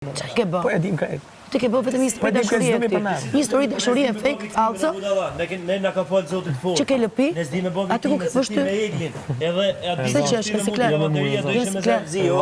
Çfarë ke bë? Po e dim krejt. Ti ke bë vetëm histori dashurie ti. Një histori dashurie fake, falso. Ne na ka fal zotit fort. Që ke lëpi? Ne s'di me bë Aty ku ke me Eglin. Edhe aty Pse që është siklet? Do ishte me Zalzi, jo.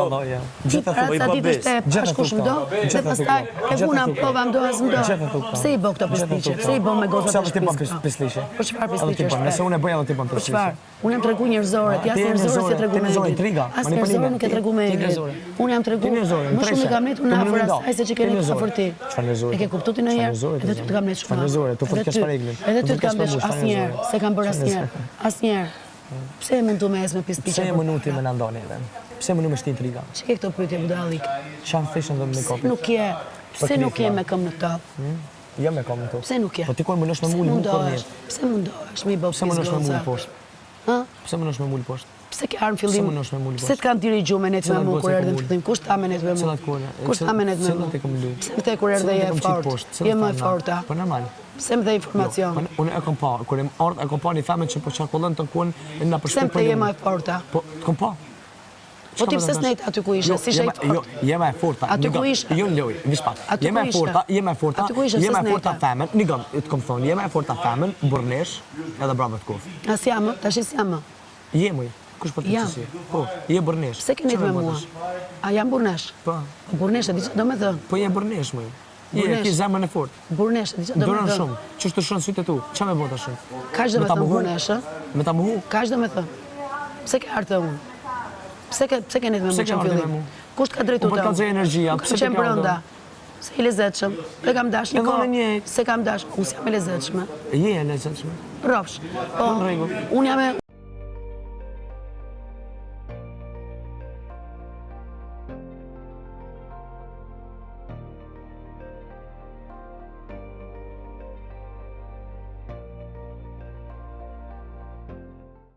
Ti para sa ditë ishte bashkush më do, dhe pastaj e puna prova më do as më do. Pse i bë këto pisliqe? Pse i bën me gozat e shtëpisë? Pisliqe. Po çfarë pisliqe? Nëse unë e bëj edhe ti bën Po pisliqe. çfarë? Unë jam tregu njerëzore, ti as njerëzore si tregu me Eglin. As njerëzore nuk e tregu me Eglin. Unë jam tregu. Më shumë i kam netur në afër asaj se që keni afër ti. Çfarë njerëzore? E ke kuptuar ti ndonjëherë? Edhe ty të kam netur shumë. Çfarë njerëzore? Tu fut kesh për Eglin. Edhe ty të kam netur asnjëherë, se kam bërë asnjëherë. Asnjëherë. Pse e mundu me me pisliqe? Pse e mënuti me na ndoni edhe? Pse mënu me shti intriga? Çe ke këto pyetje budallik? Çan fishën dhe me kopit. Pse nuk je me këmbë në top? Jo me kom këtu. Pse nuk je? Po ti kur mënosh me mul nuk korrë. Pse mundohesh me i bë Pse mënosh me mul poshtë? Ha? Pse mënosh me mul poshtë? Pse ke armë fillim? Pse mënosh me mul poshtë? Pse të kanë dirigjuar me net me mua kur erdhën fillim? Kush ta me net me mua? Cilat kone? Kush ta me net me mua? Pse më the kur erdhe je fort? Je më e forta. Po normal. Pse më dhe informacion? Unë e kam pa, kur e kam pa një femën që po çarkullon të kuën na Pse më the je më e forta? Po kam pa. Po ti pse s'nejt aty ku ishe? Si shejt fort? Jo, jema e forta. Aty ku ishe? Jo loj, vish pak. Jema e forta, jema e forta. Jema e forta femën. Nigam, të kom thonë, jema e forta femën, burnesh, edhe brava të kof. As jam, tash jam. Jemi. Kush po të thësi? Po, je burnesh. Pse keni me mua? A jam burnesh? Po. Burnesh, di çfarë do të thënë? Po je burnesh më. Je ki zemrën e fortë. Burnesh, di çfarë do të Doron thënë? shumë. Ç'është të shon sytë tu? Ç'a më bota tash? Kaç do të thënë burnesh? Me ta muhu? Kaç do të thënë? Pse ke ardhur unë? Pse keni me mua çfarë fillim? Kush ka drejtuar? Po për kallëzë energjia, pse ke brenda? Se i lezetshëm. E kam dash një kohë. Se kam dash, unë jam e lezetshme. Je e lezetshme. Rrofsh. Po, unë jam